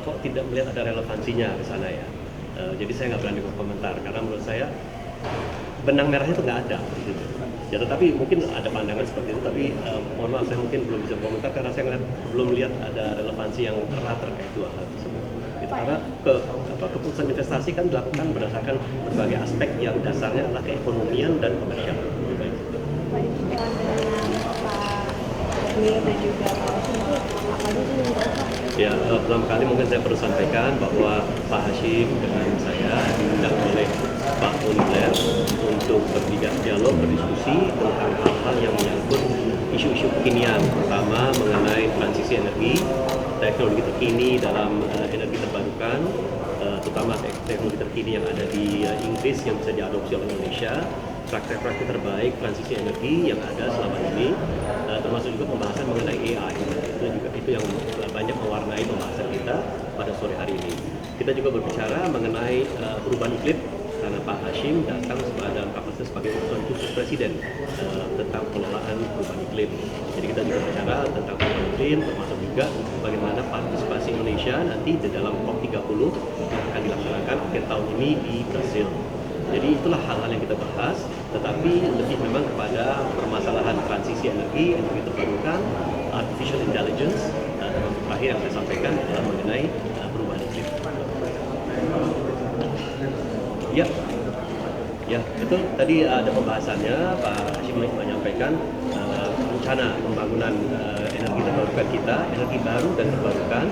kok tidak melihat ada relevansinya ke sana ya. Jadi saya nggak berani berkomentar karena menurut saya benang merahnya itu nggak ada gitu. Ya tetapi mungkin ada pandangan seperti itu, tapi mohon maaf saya mungkin belum bisa berkomentar karena saya belum lihat ada relevansi yang erat terkait dua hal tersebut. Gitu. Karena keputusan investasi kan dilakukan berdasarkan berbagai aspek yang dasarnya adalah keekonomian dan komersial. Dan juga apa aja sih yang Ya, pertama kali mungkin saya perlu sampaikan bahwa Pak Hashim dengan saya diundang oleh Pak Tony Blair untuk dialog, berdiskusi tentang hal-hal yang menyangkut isu-isu kekinian, terutama mengenai transisi energi, teknologi terkini dalam energi terbarukan, terutama teknologi terkini yang ada di Inggris yang bisa diadopsi oleh Indonesia, praktek-praktek terbaik transisi energi yang ada selama ini, termasuk juga pembahasan mengenai AI. Itu yang banyak mewarnai pembahasan kita pada sore hari ini. Kita juga berbicara mengenai perubahan iklim karena Pak Hashim datang dalam kapasitas sebagai utusan khusus Presiden tentang pengelolaan perubahan iklim. Jadi kita juga bicara tentang perubahan iklim, termasuk juga bagaimana partisipasi Indonesia nanti di dalam COP30 yang akan dilaksanakan akhir tahun ini di Brasil. Jadi itulah hal-hal yang kita bahas, tetapi lebih memang kepada permasalahan transisi energi terbarukan, artificial intelligence, termasuk terakhir yang saya sampaikan adalah mengenai perubahan iklim. Ya, betul. Tadi ada pembahasannya, Pak Hashim menyampaikan rencana pembangunan energi terbarukan kita, energi baru dan terbarukan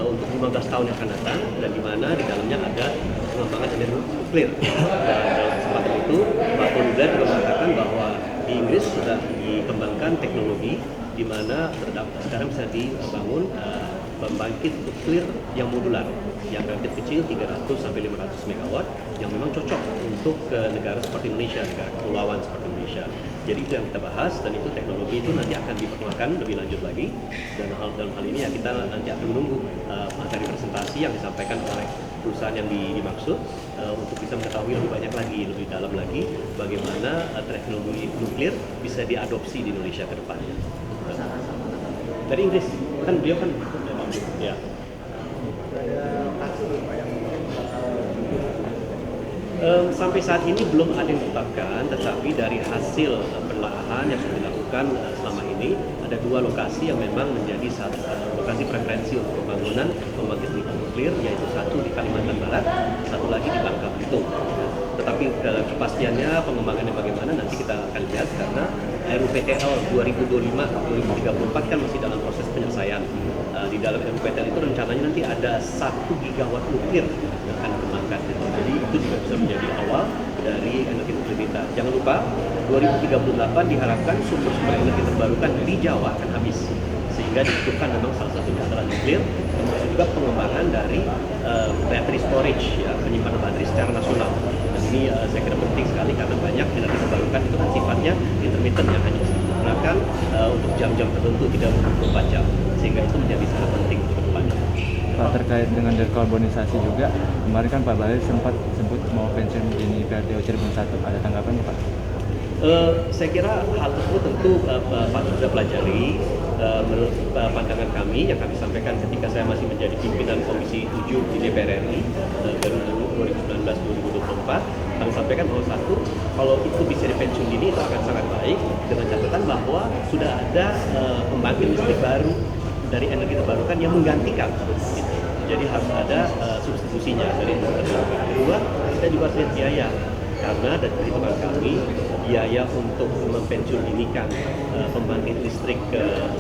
untuk 15 tahun yang akan datang, dan di mana di dalamnya ada pengembangan energi nuklir. Dan dalam kesempatan itu, Pak Tony Blair juga mengatakan bahwa di Inggris sudah dikembangkan teknologi di mana sekarang bisa dibangun pembangkit nuklir yang modular, yang relatif kecil 300 sampai 500 megawatt, yang memang cocok untuk negara seperti Indonesia, negara kepulauan seperti Indonesia. Jadi itu yang kita bahas, dan itu teknologi itu nanti akan diperkenalkan lebih lanjut lagi. Dan dalam hal ini ya kita nanti akan menunggu materi presentasi yang disampaikan oleh perusahaan yang dimaksud untuk bisa mengetahui lebih banyak lagi, lebih dalam lagi bagaimana teknologi nuklir bisa diadopsi di Indonesia ke depannya. Dari Inggris, kan beliau kan ya. Sampai saat ini belum ada yang ditetapkan, tetapi dari hasil penelaahan yang sudah dilakukan selama ini, ada dua lokasi yang memang menjadi lokasi preferensi untuk pembangunan pembangkit nuklir, yaitu satu di Kalimantan Barat, satu lagi di Bangka Belitung. Tetapi kepastiannya pengembangannya bagaimana nanti kita akan lihat, karena RUPTL 2025-2034 kan masih dalam proses penyelesaian. Di dalam RUPTL itu rencananya nanti ada 1 gigawatt nuklir yang akan dikembangkan. Jadi itu juga bisa menjadi awal dari energi nuklir kita. Jangan lupa 2038 diharapkan sumber-sumber energi terbarukan di Jawa akan habis, sehingga dibutuhkan memang salah satunya adalah nuklir, termasuk juga pengembangan dari battery storage, ya, penyimpanan baterai secara nasional. Dan ini saya kira penting sekali karena banyak energi terbarukan itu kan sifatnya intermittent, yang hanya bisa digunakan untuk jam-jam tertentu, tidak 24 jam, sehingga itu menjadi sangat penting untuk kedepannya. Pak, terkait dengan dekarbonisasi juga, kemarin kan Pak Bahlil sempat sebut mau pensiun di PLTU Cirebon 1, ada tanggapan Pak? Saya kira hal tersebut tentu Pak sudah pelajari. Menurut pandangan kami yang kami sampaikan ketika saya masih menjadi pimpinan Komisi 7 di DPR RI 2019-2024, kami sampaikan bahwa satu, kalau itu bisa dipensiun dini itu akan sangat baik, dengan catatan bahwa sudah ada pembangkit listrik baru dari energi terbarukan yang menggantikan. Gitu. Jadi harus ada substitusinya dari energi terbarukan. Kedua, kita juga harus lihat biaya, karena dari perhitungan kami biaya untuk mempensiun dinikan pembangkit listrik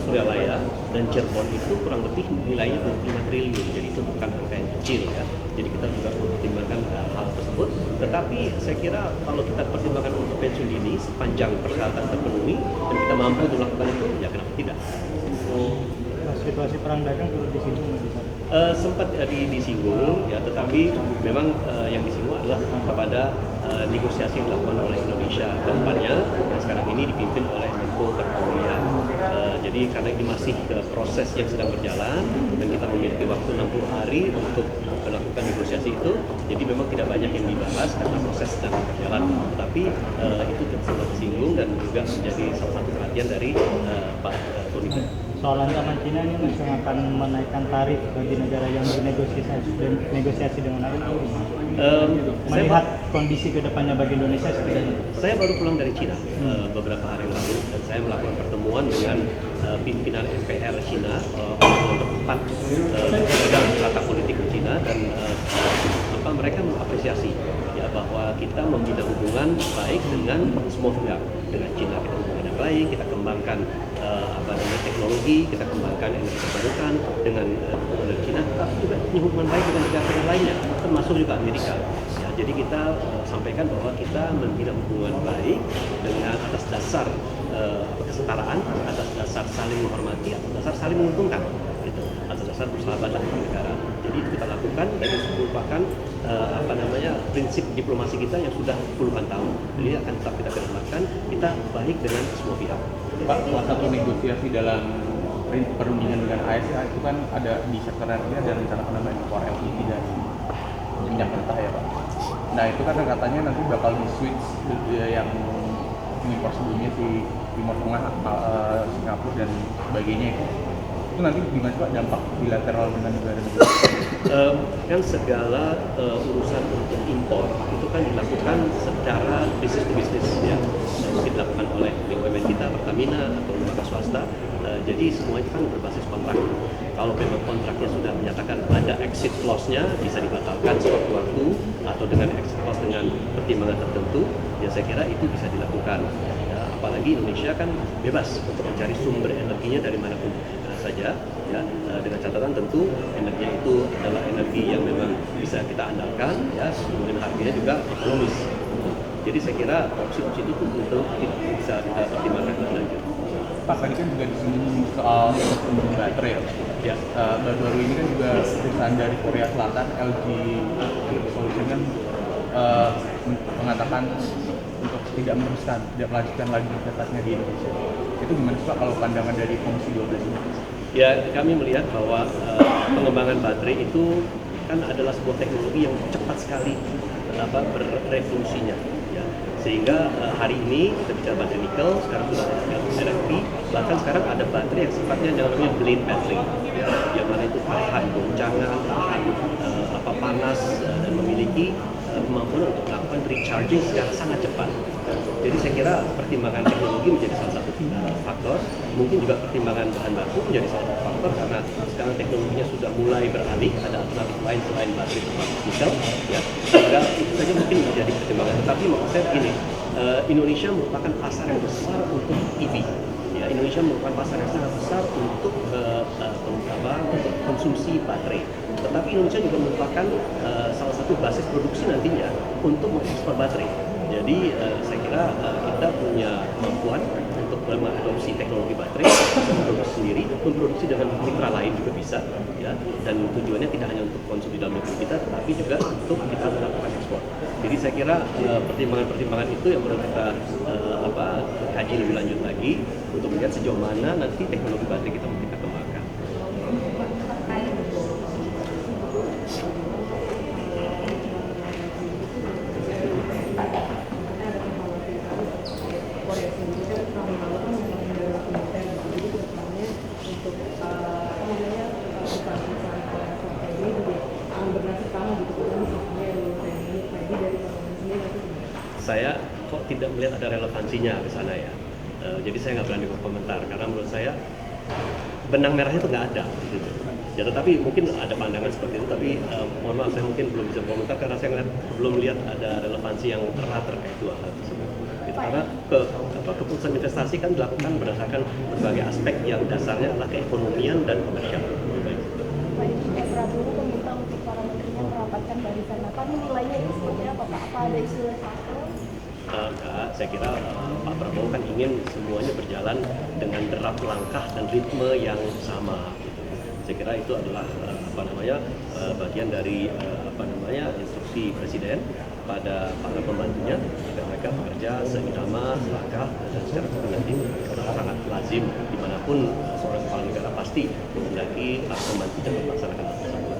Suryalaya dan Cirebon itu kurang lebih nilainya 25 triliun, jadi itu bukan angka yang kecil ya. Jadi kita juga mempertimbangkan hal tersebut, tetapi saya kira kalau kita pertimbangkan untuk pensiun dini sepanjang persyaratan terpenuhi dan kita mampu untuk melakukan itu, ya kenapa tidak? Situasi perang dagang turut disinggung sempat disinggung ya, tetapi memang yang disinggung adalah kepada negosiasi yang dilakukan oleh Indonesia ke depannya, yang sekarang ini dipimpin oleh Menko Perekonomian. Jadi karena ini masih proses yang sedang berjalan dan kita memiliki waktu 60 hari untuk melakukan negosiasi itu, jadi memang tidak banyak yang dibahas karena proses sedang berjalan, tapi itu sempat disinggung dan juga menjadi salah satu perhatian dari Pak Tony Blair. soal ancaman Cina ini Mas yang akan menaikkan tarif bagi negara yang bernegosiasi dengan ASEAN. Melihat kondisi kedepannya bagi Indonesia seperti itu. Saya baru pulang dari Cina beberapa hari yang lalu dan saya melakukan pertemuan dengan pimpinan MPR Cina nomor 4 bidang tata politik Cina dan mereka mengapresiasi ya bahwa kita membina hubungan baik dengan semua pihak. Dengan Cina kita hubungan yang baik, kita kembangkan teknologi, kita kembangkan energi terbarukan dengan Cina, tapi juga punya hubungan baik dengan negara lainnya, termasuk juga Amerika. Ya, jadi kita sampaikan bahwa kita membina hubungan baik dengan atas dasar kesetaraan, atas dasar saling menghormati, atas dasar saling menguntungkan, gitu, atas dasar persahabatan antar negara. Jadi itu kita lakukan dan itu merupakan prinsip diplomasi kita yang sudah puluhan tahun. Jadi akan tetap kita kedepankan, kita baik dengan semua pihak. Pak, salah satu negosiasi dalam perundingan dengan ASEAN itu kan ada di sektor energi ada rencana penambahan impor LPG dan minyak mentah ya Pak. Nah itu kan katanya nanti bakal di switch yang impor sebelumnya di Timur Tengah, Singapura dan sebagainya itu nanti gimana Pak dampak bilateral dengan negara-negara? Kan segala urusan untuk impor itu kan dilakukan secara bisnis to bisnis ya, mungkin dilakukan oleh BUMN kita, Pertamina atau lembaga swasta. Jadi semua itu kan berbasis kontrak. Kalau memang kontraknya sudah menyatakan ada exit clause-nya bisa dibatalkan sewaktu-waktu atau dengan exit clause dengan pertimbangan tertentu, ya saya kira itu bisa dilakukan. Ya, apalagi Indonesia kan bebas untuk mencari sumber energinya dari manapun saja, ya, dengan catatan tentu energinya itu adalah energi yang memang bisa kita andalkan, ya, kemudian harganya juga ekonomis. Jadi saya kira opsi-opsi itu tentu bisa kita pertimbangkan lebih lanjut. Pak, tadi kan juga disinggung soal baterai ya Pak. Ya. Baru-baru ini kan juga perusahaan dari Korea Selatan, LG Energy Solution kan mengatakan untuk tidak melanjutkan lagi investasinya di Indonesia. Itu gimana Pak kalau pandangan dari Komisi 12 ini? Ya, kami melihat bahwa pengembangan baterai itu kan adalah sebuah teknologi yang cepat sekali berevolusinya. Ya. Sehingga hari ini kita bicara baterai nikel, sekarang sudah ada LFP, bahkan sekarang ada baterai yang sifatnya namanya blade battery, ya, yang mana itu tahan goncangan, tahan panas dan memiliki kemampuan untuk melakukan recharging secara sangat cepat. Jadi saya kira pertimbangan teknologi menjadi salah satu faktor, mungkin juga pertimbangan bahan baku menjadi salah satu faktor karena sekarang teknologinya sudah mulai beralih, ada alternatif lain selain baterai termasuk nikel, ya. Sehingga itu saja mungkin menjadi pertimbangan. Tetapi maksud saya begini, Indonesia merupakan pasar yang besar untuk EV. Ya, Indonesia merupakan pasar yang sangat besar untuk untuk konsumsi baterai. Tetapi Indonesia juga merupakan salah satu basis produksi nantinya untuk mengekspor baterai. Jadi saya kira kita punya kemampuan untuk mengadopsi teknologi baterai, memproduksi sendiri, memproduksi dengan mitra lain juga bisa, ya. Dan tujuannya tidak hanya untuk konsumsi dalam negeri kita, tetapi juga untuk kita melakukan ekspor. Jadi saya kira pertimbangan-pertimbangan itu yang perlu kita kaji lebih lanjut lagi untuk melihat sejauh mana nanti teknologi baterai kita mau kita kembangkan. Saya kok tidak melihat ada relevansinya ke sana ya. Jadi saya nggak berani berkomentar karena menurut saya benang merahnya itu nggak ada. Gitu. Ya, tetapi mungkin ada pandangan seperti itu, tapi mohon maaf saya mungkin belum bisa berkomentar karena saya belum melihat ada relevansi yang erat terkait dua hal tersebut. Gitu. Karena keputusan investasi kan dilakukan berdasarkan berbagai aspek yang dasarnya adalah keekonomian dan komersial. Prabowo meminta untuk para menterinya merapatkan barisan. Apa nilainya itu seperti apa Pak? Apa ada isu reshuffle? Enggak, saya kira Pak Prabowo kan ingin semuanya berjalan dengan derap langkah dan ritme yang sama. Gitu. Saya kira itu adalah bagian dari instruksi Presiden pada para pembantunya agar mereka bekerja seirama, selangkah dan secara koordinatif. Karena sangat lazim dimanapun seorang kepala negara pasti menghendaki para pembantunya melaksanakan hal tersebut.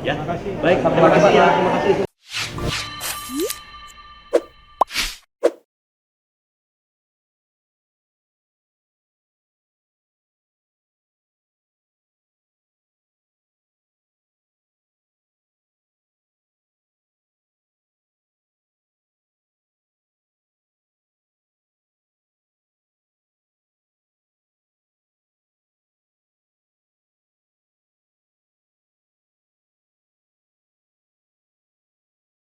Ya, baik, terima kasih ya, terima kasih.